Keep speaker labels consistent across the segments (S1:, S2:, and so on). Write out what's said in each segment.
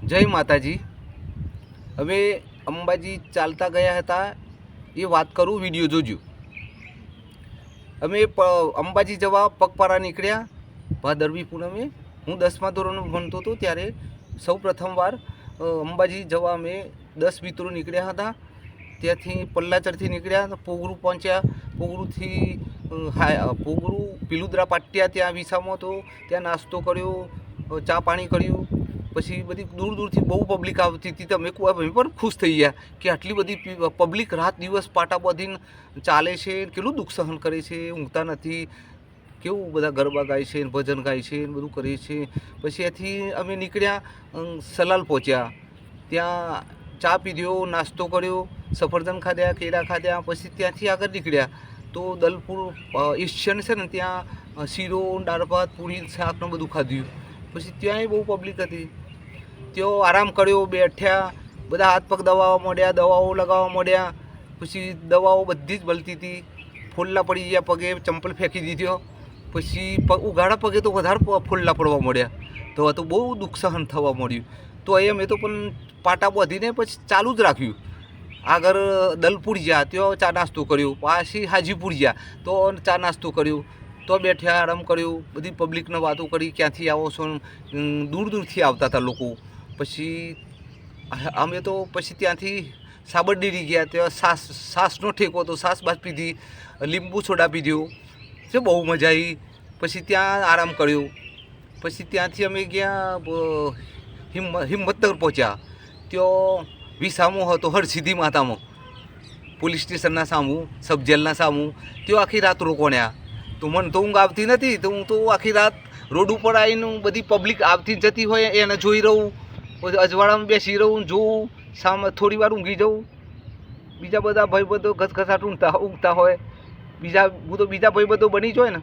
S1: જય માતાજી। હવે અંબાજી ચાલતા ગયા હતા એ વાત કરું, વિડીયો જોજો। અમે અંબાજી જવા પગપાળા નીકળ્યા ભાદરવી પૂનમે। હું 10મા ધોરણમાં ભણતો હતો ત્યારે સૌ પ્રથમવાર અંબાજી જવા અમે 10 મિત્રો નીકળ્યા હતા। ત્યાંથી પલ્લાચરથી નીકળ્યા, પોગરું પહોંચ્યા। પોગરુંથી પોગરું પિલુદ્રા પાટ્યા, ત્યાં વિસામો હતો, ત્યાં નાસ્તો કર્યો, ચા પાણી કર્યું। પછી બધી દૂર દૂરથી બહુ પબ્લિક આવતી હતી। અમે પણ ખુશ થઈ ગયા કે આટલી બધી પબ્લિક રાત દિવસ પાટા બાંધીને ચાલે છે, કેટલું દુઃખ સહન કરે છે, ઊંઘતા નથી, કેવું બધા ગરબા ગાય છે, ભજન ગાય છે, બધું કરે છે। પછી ત્યાંથી અમે નીકળ્યા, સલાલ પહોંચ્યા, ત્યાં ચા પીધો, નાસ્તો કર્યો, સફરજન ખાધ્યા, કેળા ખાધ્યા। પછી ત્યાંથી આગળ નીકળ્યા તો દલપુર સ્ટેશન છે ને, ત્યાં શીરો, દાળ ભાત, પૂરી, શાકને બધું ખાધું। પછી ત્યાંય બહુ પબ્લિક હતી, ત્યાં આરામ કર્યો, બેઠ્યા, બધા હાથ પગ દબાવવા માંડ્યા, દવાઓ લગાવવા માંડ્યા। પછી દવાઓ બધી જ બળતી હતી, ફોલ્લા પડી ગયા પગે, ચંપલ ફેંકી દીધો। પછી ઉઘાડા પગે તો વધારે ફોલ્લા પડવા માંડ્યા, તો બહુ દુઃખ સહન થવા માંડ્યું। તો એ મેં તો પણ પાટા બાંધીને પછી ચાલુ જ રાખ્યું। આગળ દલપુર ગયા, ત્યાં ચા નાસ્તો કર્યો, પાછી હાજીપુર ગયા તો ચા નાસ્તો કર્યો, તો બેઠ્યા, આરામ કર્યો, બધી પબ્લિકને વાતો કરી, ક્યાંથી આવો છો, દૂર દૂરથી આવતા હતા લોકો। પછી અમે તો પછી ત્યાંથી સાબરડેરી ગયા, ત્યાં છાશનો ઠેકો હતો, છાશ બાસ પીધી, લીંબુ સોડા પીધો, જે બહુ મજા આવી। પછી ત્યાં આરામ કર્યો। પછી ત્યાંથી અમે ગયા હિંમતનગર પહોંચ્યા, ત્યાં વિસામો હતો હરસિદ્ધિ માતામાં, પોલીસ સ્ટેશનના સામું, સબ જેલના સામું, ત્યાં આખી રાત રોકાણ્યા। તો મને તો ઊંઘ આવતી નથી, તો હું તો આખી રાત રોડ ઉપર આવીને બધી પબ્લિક આવતી જતી હોય એને જોઈ રહું, અજવાળામાં બેસી રહું, જોઉં, સામે થોડી વાર ઊંઘી જાઉં। બીજા બધા ભાઈબંધો ઘસઘસાટ ઊંઘતા હોય, હું તો બીજા ભાઈબંધો બની જ હોય ને।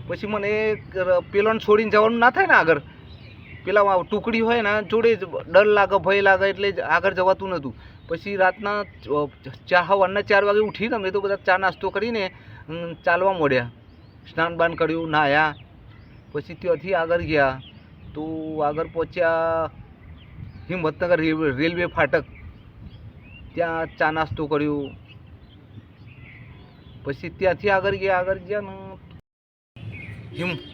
S1: પછી મને પેલોને છોડીને જવાનું ના થાય ને, આગળ પેલા ટુકડી હોય ને જોડે જ ડર લાગે, ભય લાગે, એટલે આગળ જવાતું નહોતું। પછી રાતના સવારના 4 વાગે ઉઠીને અમે તો બધા ચા નાસ્તો કરીને ચાલવા માંડ્યા, સ્નાન બાન કર્યું, નાહ્યા। પછી ત્યાંથી આગળ ગયા તો આગળ પહોંચ્યા હિંમતનગર રેલવે ફાટક, ત્યાં ચા નાસ્તો કર્યો। પછી ત્યાંથી આગળ ગયા ને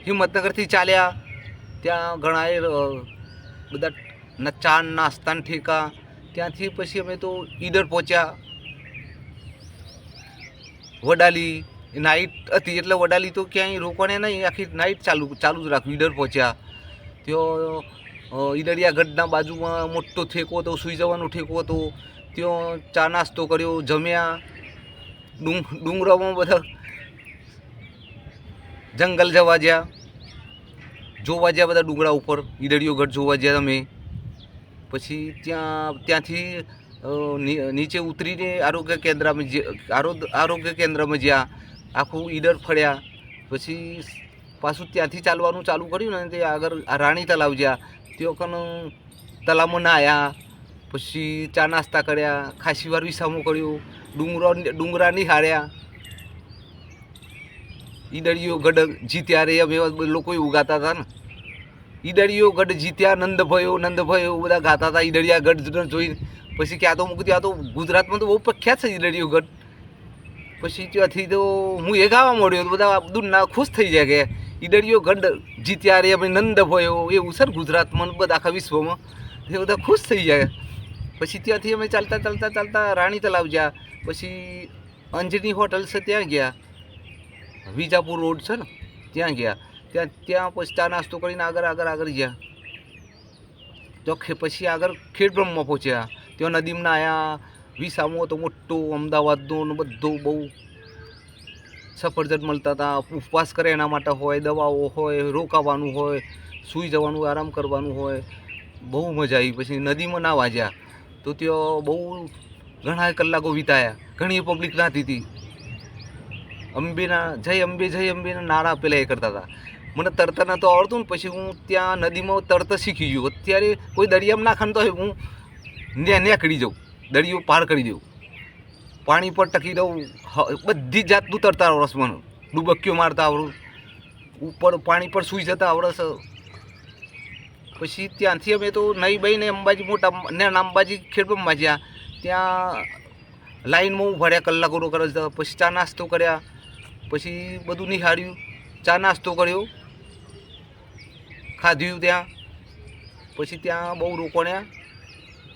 S1: હિંમતનગરથી ચાલ્યા, ત્યાં ઘણા બધા ચા નાસ્તાના ઠેકા। ત્યાંથી પછી અમે તો ઈડર પહોંચ્યા, વડાલી નાઇટ હતી એટલે વડાલી તો ક્યાંય રોકવાને નહીં, આખી નાઇટ ચાલુ જ રાખ્યું। ઈડર પહોંચ્યા, ત્યાં ઈડરિયા ગઢના બાજુમાં મોટો ઠેકો હતો, સૂઈ જવાનો ઠેકો હતો, ત્યાં ચા નાસ્તો કર્યો, જમ્યા। ડુંગરામાં બધા જંગલ જોવા ગયા, બધા ડુંગરા ઉપર ઈડરિયો ગઢ જોવા ગયા અમે। પછી ત્યાંથી નીચે ઉતરીને આરોગ્ય કેન્દ્રમાં જ્યાં આખું ઈડર ફર્યા। પછી પાછું ત્યાંથી ચાલવાનું ચાલુ કર્યું ને, તે આગળ રાણી તલાવ જ્યાં, ત્યાં કન તલાવમાં નાહ્યા। પછી ચા નાસ્તા કર્યા, ખાસી વાર વિસામો કર્યો, ડુંગરા નિહાળ્યા। ઈડરિયો ગઢ જીત્યા રે અમે લોકો ઉગાતા હતા ને, ઈડરિયો ગઢ જીત્યા, નંદ ભયો બધા ગાતા હતા ઈડરિયા ગઢ જોઈને। પછી ક્યાં તો મૂકતી, આ તો ગુજરાતમાં તો બહુ પ્રખ્યાત છે ઈડરિયો ગઢ। પછી ત્યાંથી તો હું એ ગાવા મળ્યો, બધા દૂરના ખુશ થઈ જાય કે ઈડરિયો ગઢ જીત્યા રે અમે નંદ ભયો, એવું છે ને ગુજરાતમાં, બધા આખા વિશ્વમાં, એ બધા ખુશ થઈ જાય। પછી ત્યાંથી અમે ચાલતા રાણી તલાવ ગયા, પછી અંજની હોટલ છે ત્યાં ગયા, વિજાપુર રોડ છે ને ત્યાં ગયા, ત્યાં પછી ચા નાસ્તો કરીને આગળ ગયા। તો પછી આગળ ખેડબ્રહ્મમાં પહોંચ્યા, ત્યાં નદીમાં નાહ્યા, વિસામો હતો મોટો અમદાવાદનો, બધો બહુ સફરજન મળતા હતા, ઉપવાસ કરે એના માટે હોય, દવાઓ હોય, રોકાવાનું હોય, સૂઈ જવાનું, આરામ કરવાનું હોય, બહુ મજા આવી। પછી નદીમાં નાહવા ગયા તો ત્યાં બહુ ઘણા કલાકો વિતાયા, ઘણી પબ્લિક નાહતી હતી। જય અંબેના નારા પેલા એ કરતા હતા। મને તરતા નહોતું આવડતું ને, પછી હું ત્યાં નદીમાં તરતા શીખી ગયો। અત્યારે કોઈ દરિયામાં નાખવાનું તો હું નીકળી જાઉં, દરિયો પાર કરી દઉં, પાણી પર ટકી દઉં, બધી જાતનું તરતા આવડે મને, ડૂબકીઓ મારતા આવડું, ઉપર પાણી પર સૂઈ જતા આવડે છે। પછી ત્યાંથી અમે તો નહીં બહીને અંબાજી મોટા નાના અંબાજી ખેડબ્રહ્મા જ્યાં ત્યાં લાઈનમાં ઊભા રહ્યા કલાકોનો કરે પછી ચા નાસ્તો કર્યા પછી બધું નિહાળ્યું ચા નાસ્તો કર્યો ખાધ્યું ત્યાં પછી ત્યાં બહુ રોકાણ્યા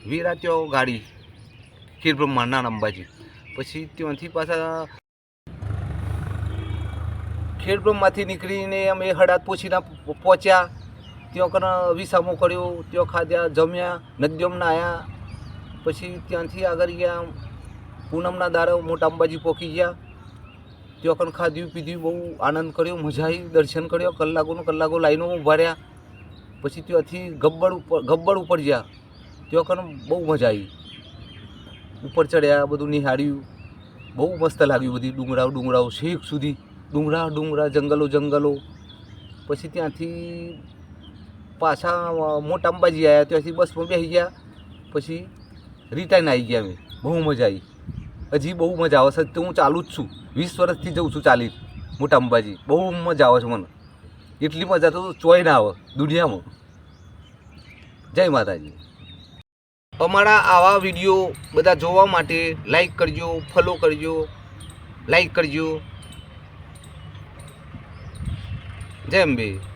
S1: વિરાત્યો ગાડી ખેડબ્રહ્મા નાના અંબાજી પછી ત્યાંથી પાછા ખેડબ્રહ્માથી નીકળીને અમે હળાદ પહોંચીને પહોંચ્યા ત્યાં કને વિસામો કર્યો ત્યાં ખાધ્યા જમ્યા નદીઓમાં નાહ્યા પછી ત્યાંથી આગળ ગયા પૂનમના દાડે મોટા અંબાજી પહોંચી ગયા ત્યાં કને ખાધ્યું પીધ્યું બહુ આનંદ કર્યો મજા આવી દર્શન કર્યો કલાકો લાઈનોમાં ઊભા રહ્યા પછી ત્યાંથી ગબ્બર ઉપર ગયા ત્યાં કને બહુ મજા આવી ઉપર ચડ્યા બધું નિહાળ્યું બહુ મસ્ત લાગ્યું બધી ડુંગરાઓ શેખ સુધી ડુંગરા જંગલો પછી ત્યાંથી પાછા મોટા અંબાજી આવ્યા ત્યાંથી બસમાં બેસી ગયા પછી રિટર્ન આવી ગયા અમે બહુ મજા આવી હજી બહુ મજા આવે છે હું ચાલુ જ છું 20 વર્ષથી જઉં છું ચાલી મોટા અંબાજી બહુ મજા આવે છે મને એટલી મજા તો ચોય ના આવે દુનિયામાં જય માતાજી અમારા આવા વિડીયો બધા જોવા માટે લાઈક કરજો ફોલો કરજો લાઈક કરજો જય અંબે